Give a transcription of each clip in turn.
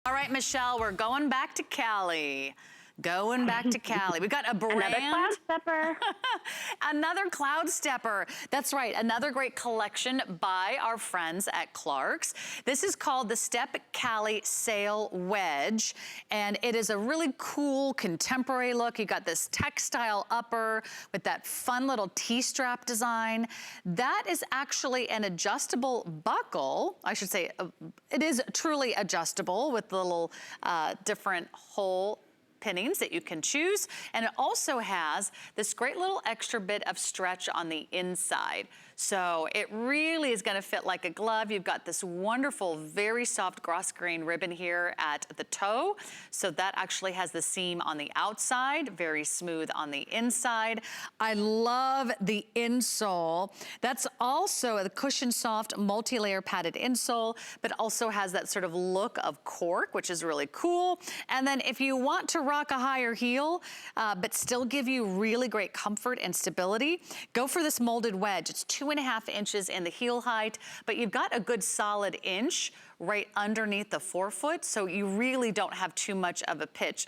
All right, Michelle, we're going back to Cali. Going back to Cali. We got a brand. Another cloud stepper. Another cloud stepper. That's right. Another great collection by our friends at Clark's. This is called the Step Cali Sail Wedge. And it is a really cool contemporary look. You got this textile upper with that fun little T-strap design. That is actually an adjustable buckle. I should say it is truly adjustable with little different hole pinnings that you can choose, and it also has this great little extra bit of stretch on the inside. So it really is gonna fit like a glove. You've got this wonderful, very soft grass green ribbon here at the toe. So that actually has the seam on the outside, very smooth on the inside. I love the insole. That's also a cushion soft, multi-layer padded insole, but also has that sort of look of cork, which is really cool. And then if you want to rock a higher heel, but still give you really great comfort and stability, go for this molded wedge. It's 2.5 inches in the heel height, but you've got a good solid inch right underneath the forefoot, so you really don't have too much of a pitch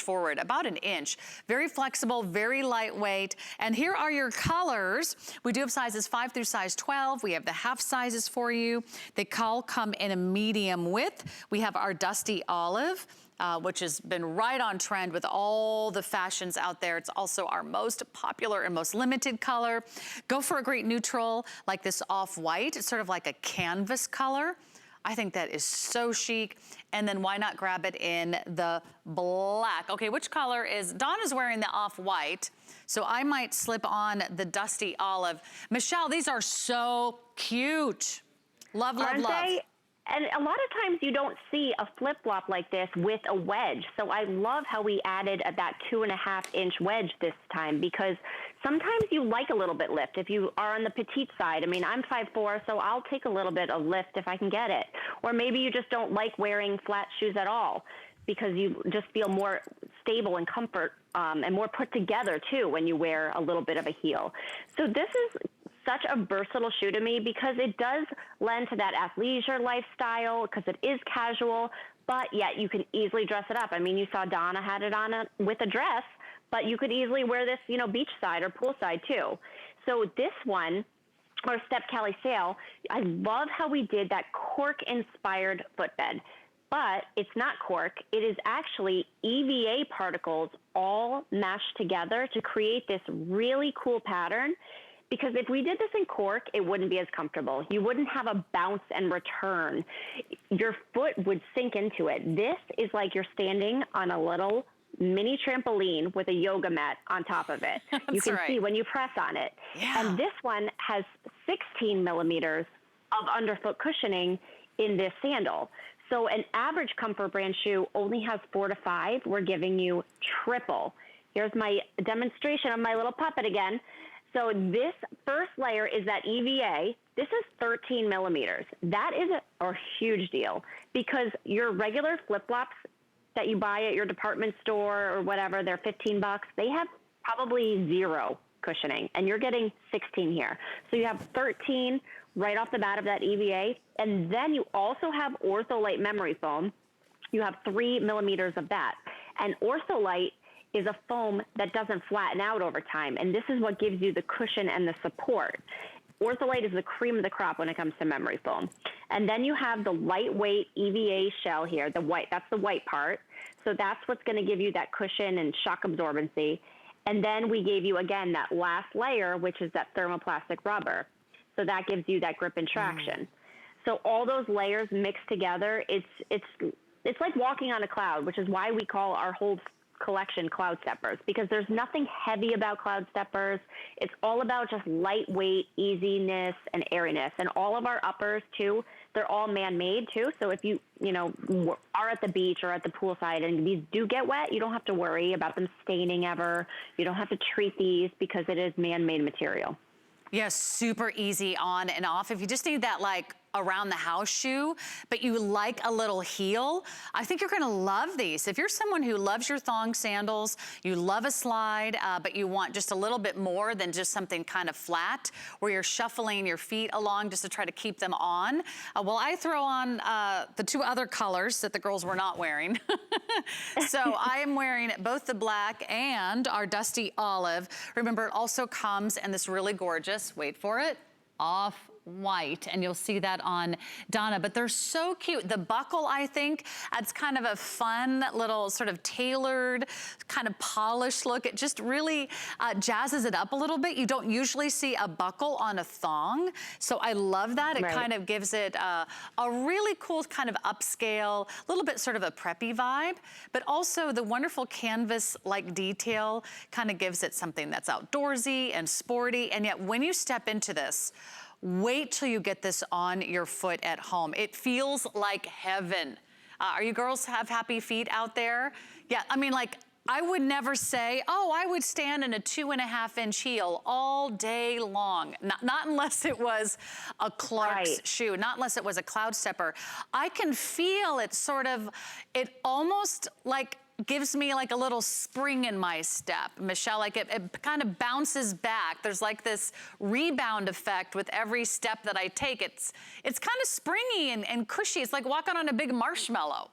forward, about an inch. Very flexible, very lightweight. And here are your colors. We do have sizes 5 through size 12. We have the half sizes for you. They all come in a medium width. We have our dusty olive, which has been right on trend with all the fashions out there. It's also our most popular and most limited color. Go for a great neutral like this off-white. It's sort of like a canvas color. I think that is so chic. And then why not grab it in the black? Okay, which color is, Donna's wearing the off-white, so I might slip on the dusty olive. Michelle, these are so cute. Love, love, love. And a lot of times you don't see a flip-flop like this with a wedge. So I love how we added that 2.5 inch wedge this time, because sometimes you like a little bit lift if you are on the petite side. I mean, I'm 5'4", so I'll take a little bit of lift if I can get it. Or maybe you just don't like wearing flat shoes at all because you just feel more stable and comfort and more put together too when you wear a little bit of a heel. So this is such a versatile shoe to me because it does lend to that athleisure lifestyle because it is casual, but yet you can easily dress it up. I mean, you saw Donna had it on with a dress, but you could easily wear this, you know, beachside or poolside too. So this one, or Step Cali Sail, I love how we did that cork-inspired footbed. But it's not cork. It is actually EVA particles all meshed together to create this really cool pattern. Because if we did this in cork, it wouldn't be as comfortable. You wouldn't have a bounce and return. Your foot would sink into it. This is like you're standing on a little mini trampoline with a yoga mat on top of it. You can see when you press on it. Yeah. And this one has 16 millimeters of underfoot cushioning in this sandal. So an average Comfort brand shoe only has 4 to 5. We're giving you triple. Here's my demonstration of my little puppet again. So this first layer is that EVA. This is 13 millimeters. That is a huge deal because your regular flip-flops that you buy at your department store or whatever, they're 15 bucks. They have probably 0 cushioning, and you're getting 16 here. So you have 13 right off the bat of that EVA, and then you also have Ortholite memory foam. You have 3 millimeters of that. And Ortholite is a foam that doesn't flatten out over time, and this is what gives you the cushion and the support. Ortholite is the cream of the crop when it comes to memory foam. And then you have the lightweight EVA shell here, the white, that's the white part. So that's what's gonna give you that cushion and shock absorbency. And then we gave you, again, that last layer, which is that thermoplastic rubber. So that gives you that grip and traction. So all those layers mixed together, it's like walking on a cloud, which is why we call our whole collection Cloud Steppers, because there's nothing heavy about Cloud Steppers. It's all about just lightweight, easiness, and airiness. And all of our uppers too, they're all man-made too. So if you are at the beach or at the poolside and these do get wet, you don't have to worry about them staining ever. You don't have to treat these because it is man-made material. Yes, super easy on and off. If you just need that like around the house shoe, but you like a little heel, I think you're gonna love these. If you're someone who loves your thong sandals, you love a slide, but you want just a little bit more than just something kind of flat, where you're shuffling your feet along just to try to keep them on. Well, I throw on the two other colors that the girls were not wearing. So I am wearing both the black and our dusty olive. Remember, it also comes in this really gorgeous, wait for it, off-white, and you'll see that on Donna, but they're so cute. The buckle, I think, adds kind of a fun little sort of tailored, kind of polished look. It just really jazzes it up a little bit. You don't usually see a buckle on a thong, so I love that. It kind of gives it a really cool kind of upscale, a little bit sort of a preppy vibe, but also the wonderful canvas-like detail kind of gives it something that's outdoorsy and sporty, and yet when you step into this, wait till you get this on your foot at home. It feels like heaven. Are you girls have happy feet out there? Yeah, I mean, like, I would never say, oh, I would stand in a 2.5-inch heel all day long. Not unless it was a Clark's shoe, not unless it was a Cloudstepper. I can feel it sort of, it almost like gives me like a little spring in my step, Michelle. Like it kind of bounces back. There's like this rebound effect with every step that I take. It's kind of springy and cushy. It's like walking on a big marshmallow.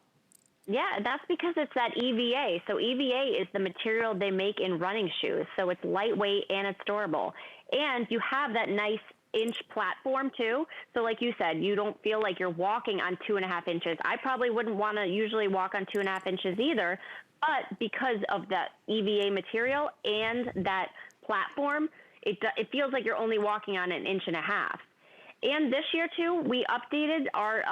Yeah, that's because it's that EVA. So EVA is the material they make in running shoes. So it's lightweight and it's durable. And you have that nice inch platform too. So like you said, you don't feel like you're walking on 2.5 inches. I probably wouldn't want to usually walk on 2.5 inches either, but because of that EVA material and that platform, it feels like you're only walking on 1.5 inches. And this year too, we updated our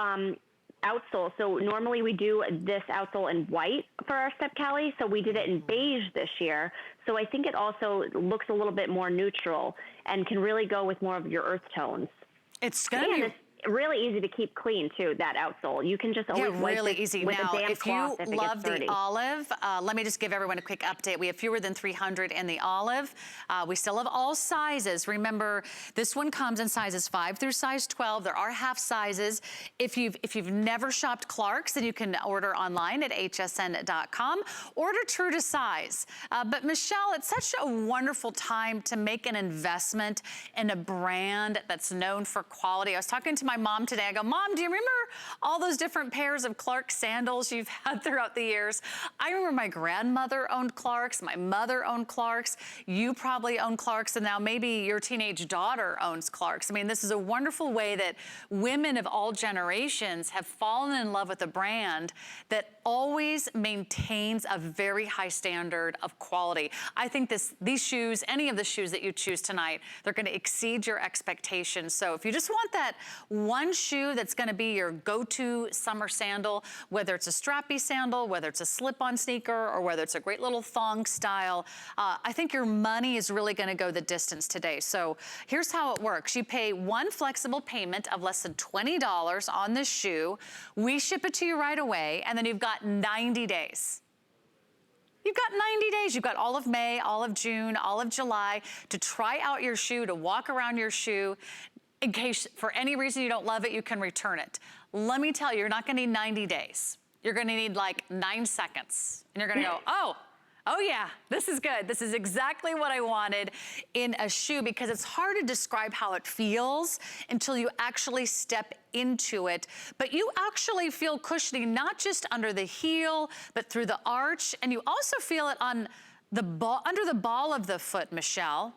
outsole. So normally we do this outsole in white for our Step Cali. So we did it in beige this year. So I think it also looks a little bit more neutral and can really go with more of your earth tones. It's gonna be really easy to keep clean too, that outsole. You can just always wipe really it easy. with Now, a damp if cloth you if it love gets dirty. the olive, let me just give everyone a quick update. We have fewer than 300 in the olive. We still have all sizes. Remember, this one comes in sizes 5 through size 12. There are half sizes. If you've never shopped Clark's, then you can order online at hsn.com. Order true to size. But Michelle, it's such a wonderful time to make an investment in a brand that's known for quality. I was talking to my mom today. I go, Mom, do you remember all those different pairs of Clark's sandals you've had throughout the years? I remember my grandmother owned Clark's, my mother owned Clark's, you probably own Clark's, and now maybe your teenage daughter owns Clark's. I mean, this is a wonderful way that women of all generations have fallen in love with a brand that always maintains a very high standard of quality. I think these shoes, any of the shoes that you choose tonight, they're gonna exceed your expectations. So if you just want that one shoe that's gonna be your go-to summer sandal, whether it's a strappy sandal, whether it's a slip-on sneaker, or whether it's a great little thong style, I think your money is really gonna go the distance today. So here's how it works. You pay one flexible payment of less than $20 on this shoe. We ship it to you right away, and then you've got 90 days. You've got 90 days. You've got all of May, all of June, all of July to try out your shoe, to walk around your shoe. In case for any reason you don't love it, you can return it. Let me tell you, you're not gonna need 90 days. You're gonna need like 9 seconds. And you're gonna go, oh yeah, this is good. This is exactly what I wanted in a shoe, because it's hard to describe how it feels until you actually step into it. But you actually feel cushiony, not just under the heel, but through the arch. And you also feel it on the ball, under the ball of the foot, Michelle.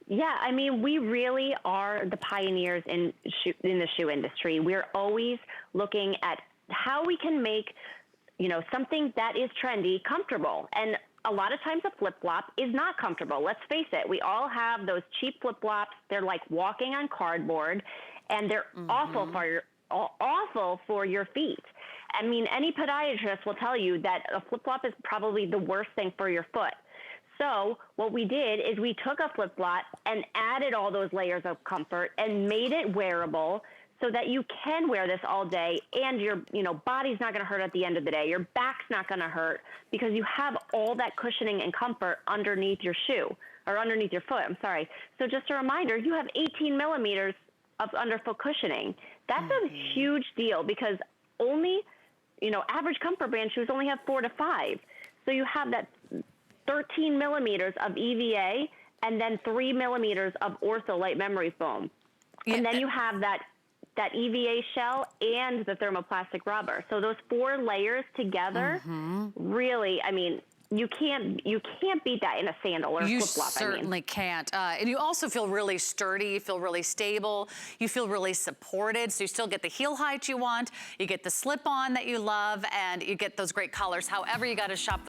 Yeah, I mean, we really are the pioneers in the shoe industry. We're always looking at how we can make, you know, something that is trendy comfortable. And a lot of times a flip-flop is not comfortable. Let's face it. We all have those cheap flip-flops. They're like walking on cardboard, and they're awful for your feet. I mean, any podiatrist will tell you that a flip-flop is probably the worst thing for your foot. So what we did is we took a flip-flop and added all those layers of comfort and made it wearable so that you can wear this all day, and your body's not going to hurt at the end of the day. Your back's not going to hurt because you have all that cushioning and comfort underneath your shoe, or underneath your foot, I'm sorry. So just a reminder, you have 18 millimeters of underfoot cushioning. That's a huge deal because only, average comfort band shoes only have 4 to 5. So you have that 13 millimeters of EVA and then 3 millimeters of ortho light memory foam. Yeah. And then you have that EVA shell and the thermoplastic rubber. So those 4 layers together, really, I mean, you can't beat that in a sandal or a flip-flop. You certainly can't. And you also feel really sturdy, you feel really stable, you feel really supported, so you still get the heel height you want, you get the slip-on that you love, and you get those great colors. However, you gotta shop